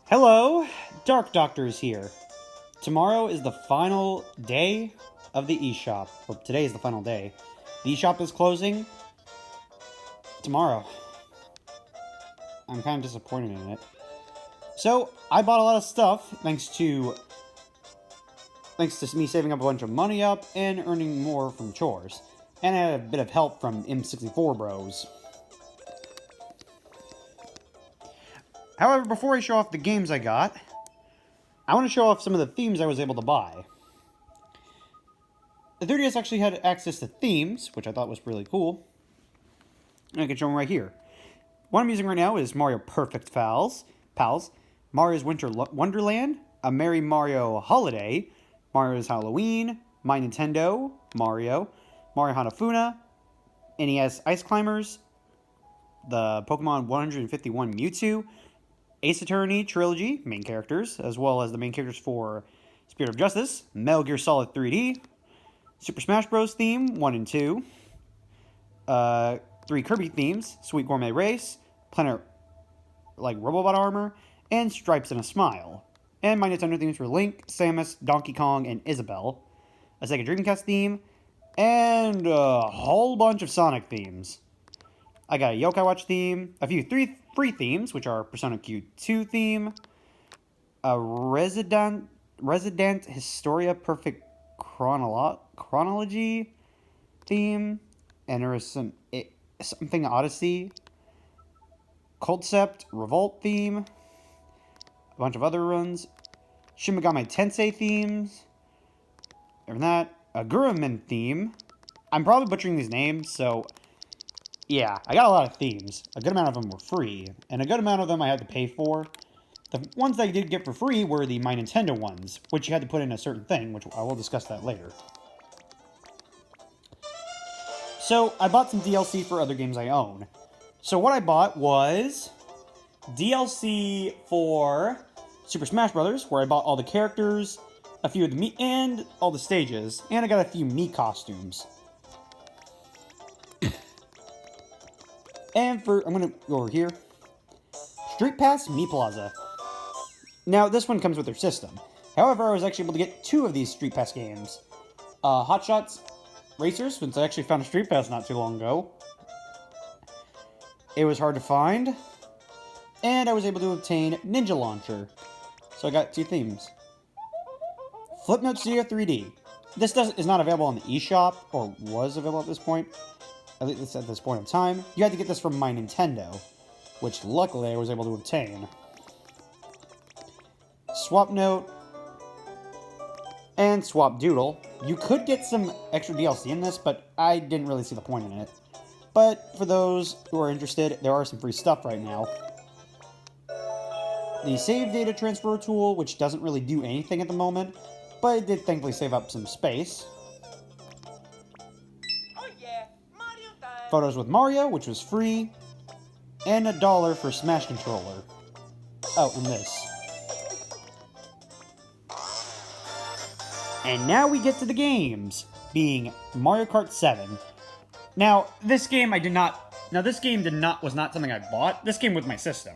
Hello, Dark Doctor is here. Tomorrow is the final day of the Eshop. Or today is the final day. The Eshop is closing tomorrow. I'm kind of disappointed in it. So, I bought a lot of stuff thanks to me saving up a bunch of money up and earning more from chores. And I had a bit of help from M64 bros. However, before I show off the games I got, I want to show off some of the themes I was able to buy. The 3DS actually had access to themes, which I thought was really cool. And I can show them right here. One I'm using right now is Mario Perfect Pals, Mario's Winter Wonderland, A Merry Mario Holiday, Mario's Halloween, My Nintendo, Mario Hanafuna, NES Ice Climbers, the Pokemon 151 Mewtwo, Ace Attorney Trilogy, main characters, as well as the main characters for Spirit of Justice, Metal Gear Solid 3D, Super Smash Bros. Theme 1 and 2, 3 Kirby themes, Sweet Gourmet Race, Planet like Robobot Armor, and Stripes and a Smile. And my Nintendo themes were Link, Samus, Donkey Kong, and Isabelle, a Sega Dreamcast theme, and a whole bunch of Sonic themes. I got a Yokai Watch theme, a few free themes, which are Persona Q2 theme, a Resident Historia Perfect Chronology theme, and there is something Odyssey, Concept Revolt theme, a bunch of other runs, Shin Megami Tensei themes, and that, a Gurumin theme. I'm probably butchering these names, so yeah, I got a lot of themes. A good amount of them were free, and a good amount of them I had to pay for. The ones I did get for free were the My Nintendo ones, which you had to put in a certain thing, which I will discuss that later. So, I bought some DLC for other games I own. So what I bought was DLC for Super Smash Bros., where I bought all the characters, a few of the Mii, and all the stages, and I got a few Mii costumes. And I'm going to go over here. Street Pass Mii Plaza. Now, this one comes with their system. However, I was actually able to get 2 of these Street Pass games. Hot Shots Racers, since I actually found a Street Pass not too long ago. It was hard to find. And I was able to obtain Ninja Launcher. So I got 2 themes. Flipnote Studio 3D. This is not available on the eShop, or was available at this point. At least at this point in time. You had to get this from My Nintendo, which luckily I was able to obtain. Swap Note and Swap Doodle. You could get some extra DLC in this, but I didn't really see the point in it. But for those who are interested, there are some free stuff right now. The Save Data Transfer tool, which doesn't really do anything at the moment, but it did thankfully save up some space. Photos with Mario, which was free, and $1 for Smash Controller. Oh, and this. And now we get to the games, being Mario Kart 7. Now, this game was not something I bought. This came with my system.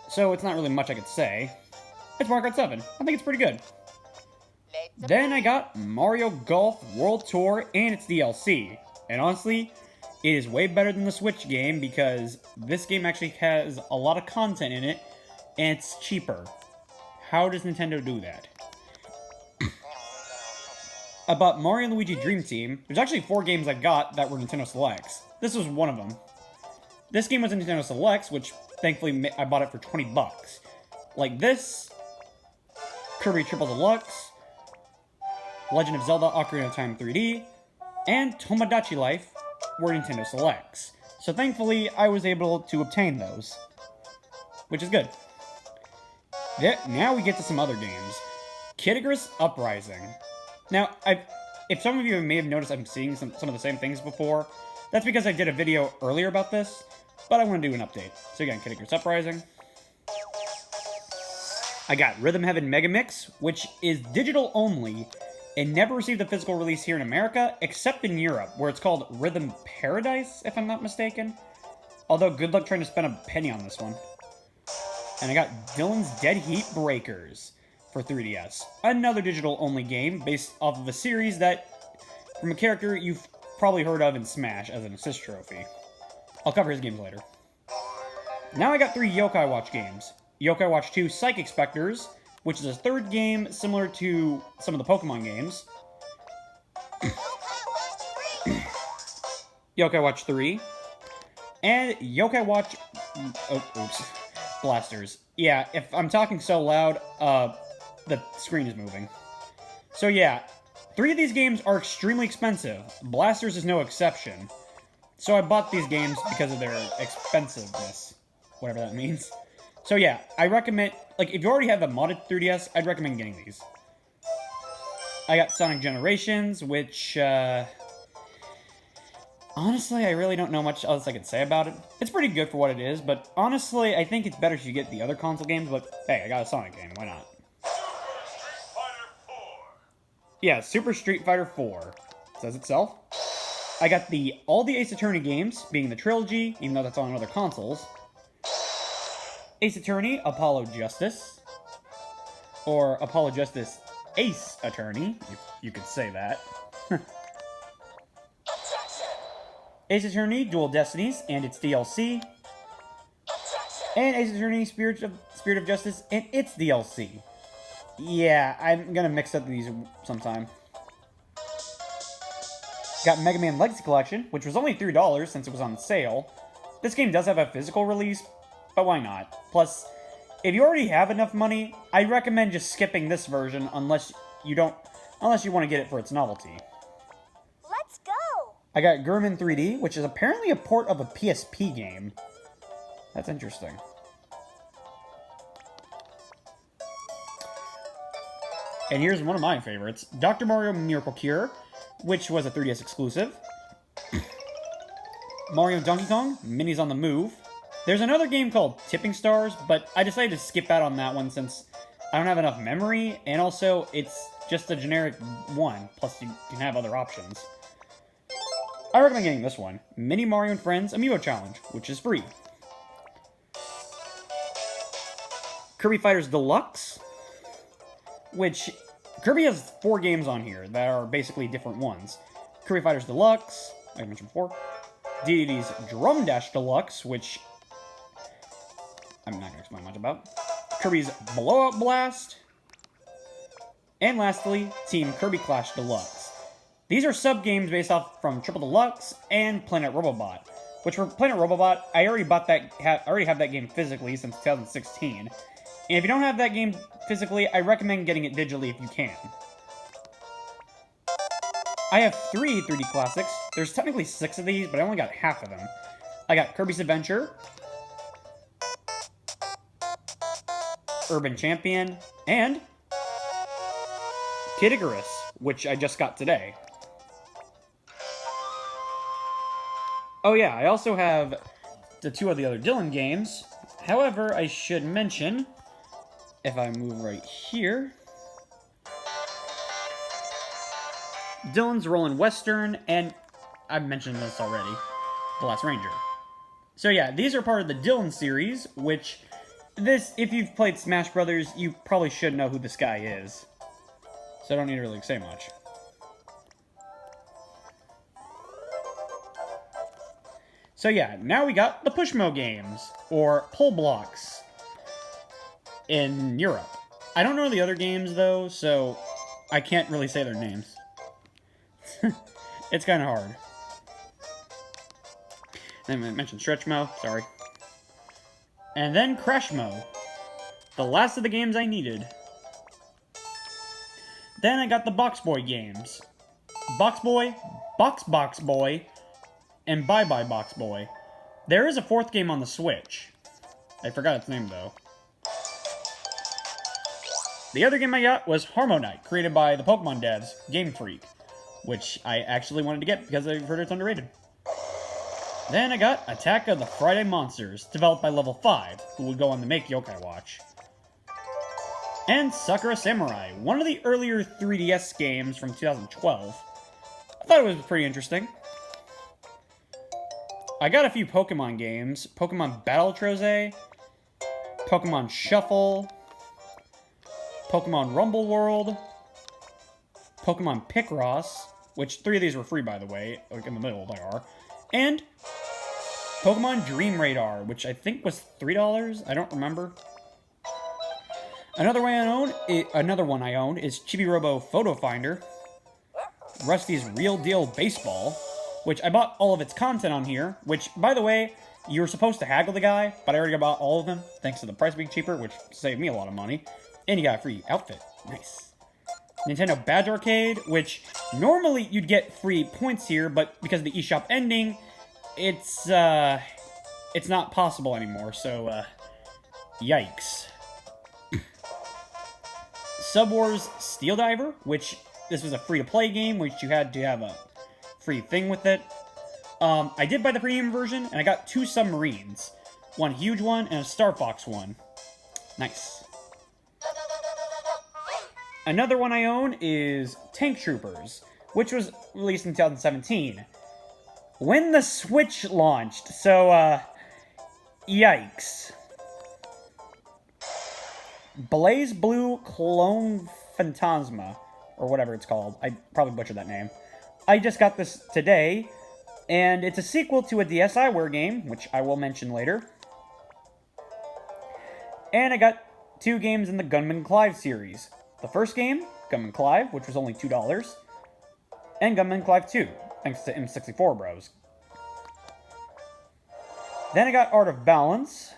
So it's not really much I could say. It's Mario Kart 7. I think it's pretty good. Then I got Mario Golf World Tour and its DLC. And honestly, it is way better than the Switch game because this game actually has a lot of content in it, and it's cheaper. How does Nintendo do that? I bought Mario & Luigi Dream Team. There's actually 4 games I got that were Nintendo Selects. This was one of them. This game was a Nintendo Selects, which thankfully I bought it for 20 bucks. Like this, Kirby Triple Deluxe, Legend of Zelda Ocarina of Time 3D, and Tomodachi Life were Nintendo Selects. So thankfully, I was able to obtain those, which is good. Now we get to some other games. Kid Icarus Uprising. Now, if some of you may have noticed I'm seeing some of the same things before, that's because I did a video earlier about this, but I want to do an update. So again, Kid Icarus Uprising. I got Rhythm Heaven Mega Mix, which is digital only, and never received a physical release here in America, except in Europe, where it's called Rhythm Paradise, if I'm not mistaken. Although, good luck trying to spend a penny on this one. And I got Dylan's Dead Heat Breakers for 3DS. Another digital-only game based off of a series that, from a character you've probably heard of in Smash as an assist trophy. I'll cover his games later. Now I got 3 Yokai Watch games. Yokai Watch 2 Psychic Specters, which is a third game similar to some of the Pokemon games. Yokai Watch 3. And Yokai Watch... Oh, oops. Blasters. Yeah, if I'm talking so loud, the screen is moving. So yeah, 3 of these games are extremely expensive. Blasters is no exception. So I bought these games because of their expensiveness. Whatever that means. So yeah, I recommend... Like, if you already have a modded 3DS, I'd recommend getting these. I got Sonic Generations, which, honestly, I really don't know much else I could say about it. It's pretty good for what it is, but honestly, I think it's better if you get the other console games, but hey, I got a Sonic game, why not? Yeah, Super Street Fighter 4. Says itself. I got all the Ace Attorney games, being the trilogy, even though that's on other consoles. Ace Attorney, Apollo Justice. Or Apollo Justice Ace Attorney, if you could say that. Ace Attorney, Dual Destinies, and its DLC. And Ace Attorney, Spirit of Justice, and its DLC. Yeah, I'm gonna mix up these sometime. Got Mega Man Legacy Collection, which was only $3 since it was on sale. This game does have a physical release, but why not? Plus, if you already have enough money, I recommend just skipping this version unless you want to get it for its novelty. Let's go! I got Gurman 3D, which is apparently a port of a PSP game. That's interesting. And here's one of my favorites, Dr. Mario Miracle Cure, which was a 3DS exclusive. Mario Donkey Kong, Minis on the Move. There's another game called Tipping Stars, but I decided to skip out on that one since I don't have enough memory, and also it's just a generic one, plus you can have other options. I recommend getting this one, Mini Mario and Friends Amiibo Challenge, which is free. Kirby Fighters Deluxe, which Kirby has 4 games on here that are basically different ones. Kirby Fighters Deluxe, like I mentioned before. Deity's Drum Dash Deluxe, which I'm not going to explain much about. Kirby's Blowout Blast. And lastly, Team Kirby Clash Deluxe. These are sub-games based off from Triple Deluxe and Planet Robobot. Which for Planet Robobot, I already have that game physically since 2016. And if you don't have that game physically, I recommend getting it digitally if you can. I have 3 3D classics. There's technically 6 of these, but I only got half of them. I got Kirby's Adventure, Urban Champion, and Kid Icarus, which I just got today. Oh yeah, I also have the 2 of the other Dylan games. However, I should mention, if I move right here, Dylan's Rollin' Western, and I've mentioned this already, The Last Ranger. So yeah, these are part of the Dylan series, which, if you've played Smash Brothers, you probably should know who this guy is. So I don't need to really say much. So yeah, now we got the Pushmo games, or Pull Blocks, in Europe. I don't know the other games, though, so I can't really say their names. It's kind of hard. Then I mentioned Stretch Mo, sorry. And then Crash Mo. The last of the games I needed. Then I got the Box Boy games. Box Boy, Box Boy, and Bye Bye Box Boy. There is a 4th game on the Switch. I forgot its name, though. The other game I got was Harmonite, created by the Pokemon devs, Game Freak, which I actually wanted to get because I've heard it's underrated. Then I got Attack of the Friday Monsters, developed by Level 5, who would go on to make Yokai Watch. And Sakura Samurai, one of the earlier 3DS games from 2012. I thought it was pretty interesting. I got a few Pokemon games, Pokemon Battle Troze, Pokemon Shuffle, Pokemon Rumble World, Pokemon Picross, which 3 of these were free, by the way, like in the middle they are, and Pokemon Dream Radar, which I think was $3. I don't remember. Another one I owned is Chibi-Robo Photo Finder, Rusty's Real Deal Baseball, which I bought all of its content on here, which, by the way, you were supposed to haggle the guy, but I already bought all of them, thanks to the price being cheaper, which saved me a lot of money. And you got a free outfit. Nice. Nintendo Badge Arcade, which normally you'd get free points here, but because of the eShop ending, it's not possible anymore, so, yikes. Subwars Steel Diver, which this was a free-to-play game, which you had to have a free thing with it. I did buy the premium version, and I got 2 submarines. One huge one, and a Star Fox one. Nice. Another one I own is Tank Troopers, which was released in 2017. When the Switch launched, so, yikes. Blaze Blue Clone Phantasma, or whatever it's called. I probably butchered that name. I just got this today, and it's a sequel to a DSiWare game, which I will mention later. And I got 2 games in the Gunman Clive series. The first game, Gunman Clive, which was only $2, and Gunman Clive 2, thanks to M64 Bros. Then I got Art of Balance,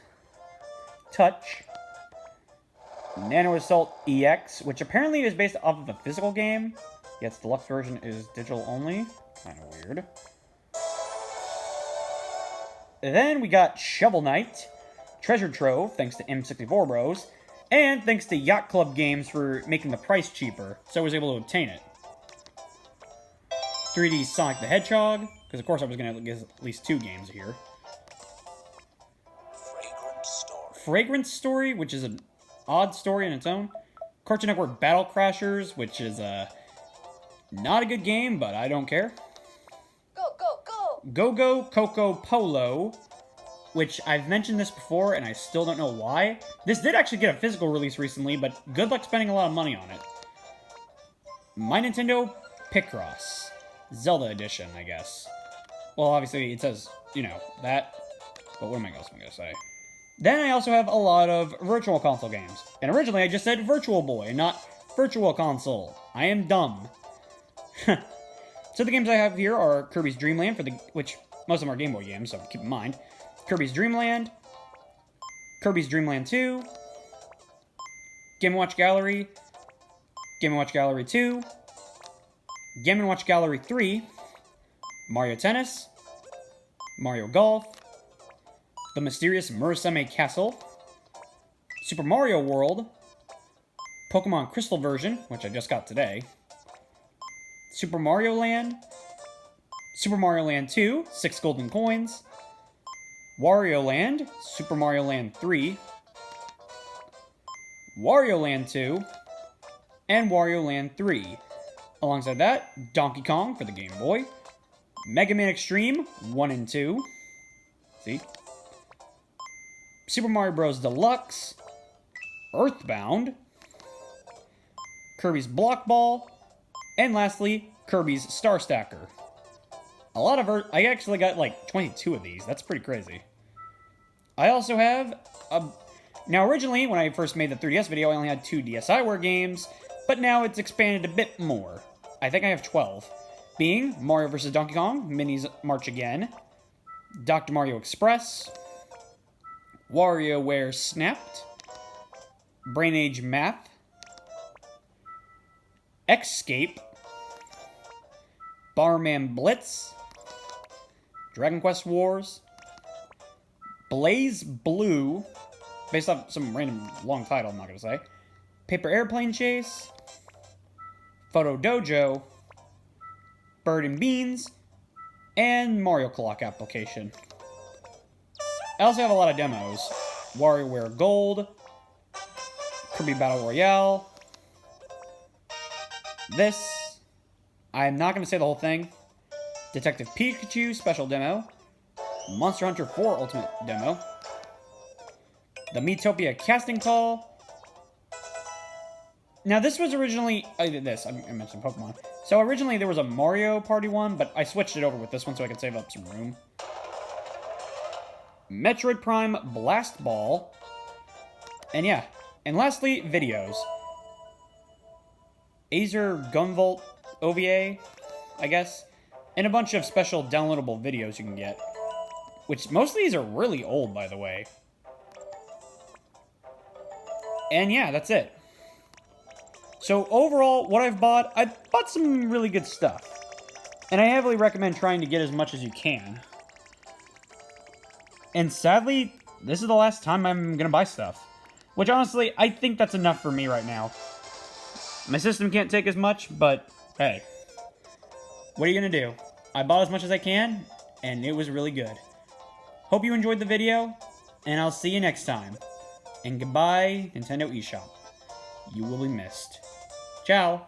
Touch, Nano Assault EX, which apparently is based off of a physical game, yet its deluxe version is digital only. Kind of weird. Then we got Shovel Knight, Treasure Trove, thanks to M64 Bros, and thanks to Yacht Club Games for making the price cheaper, so I was able to obtain it. 3D Sonic the Hedgehog, because of course I was going to get at least 2 games here. Fragrance Story, which is an odd story in its own. Cartoon Network Battle Crashers, which is not a good game, but I don't care. Go-Go Coco Polo, which I've mentioned this before, and I still don't know why. This did actually get a physical release recently, but good luck spending a lot of money on it. My Nintendo Picross. Zelda Edition, I guess. Well, obviously, it says, you know, that. But what am I going to say? Then I also have a lot of Virtual Console games. And originally, I just said Virtual Boy, not Virtual Console. I am dumb. So the games I have here are Kirby's Dream Land, which most of them are Game Boy games, so keep in mind. Kirby's Dream Land, Kirby's Dream Land 2, Game & Watch Gallery, Game & Watch Gallery 2, Game & Watch Gallery 3, Mario Tennis, Mario Golf, The Mysterious Murasame Castle, Super Mario World, Pokemon Crystal version, which I just got today, Super Mario Land, Super Mario Land 2, 6 golden coins, Wario Land, Super Mario Land 3, Wario Land 2, and Wario Land 3. Alongside that, Donkey Kong for the Game Boy, Mega Man Extreme 1 and 2, see? Super Mario Bros. Deluxe, Earthbound, Kirby's Block Ball, and lastly, Kirby's Star Stacker. A lot of I actually got like 22 of these. That's pretty crazy. I also have now originally when I first made the 3DS video, I only had 2 DSiWare games, but now it's expanded a bit more. I think I have 12, being Mario vs. Donkey Kong, Minis March Again, Dr. Mario Express, WarioWare Snapped, Brain Age Math, Escape, Barman Blitz, Dragon Quest Wars, Blaze Blue, based off some random long title I'm not going to say, Paper Airplane Chase, Photo Dojo, Bird and Beans, and Mario Clock Application. I also have a lot of demos. WarioWare Gold, Kirby Battle Royale, this, I'm not going to say the whole thing, Detective Pikachu Special Demo, Monster Hunter 4 Ultimate Demo, the Miitopia casting call. Now, this was originally... I mentioned Pokemon. So, originally, there was a Mario Party one, but I switched it over with this one so I could save up some room. Metroid Prime Blast Ball. And yeah. And lastly, videos. Acer Gunvolt OVA, I guess. And a bunch of special downloadable videos you can get. Which, most of these are really old, by the way. And yeah, that's it. So overall, what I've bought some really good stuff. And I heavily recommend trying to get as much as you can. And sadly, this is the last time I'm going to buy stuff. Which honestly, I think that's enough for me right now. My system can't take as much, but hey. What are you going to do? I bought as much as I can, and it was really good. Hope you enjoyed the video, and I'll see you next time. And goodbye, Nintendo eShop. You will be missed. Ciao!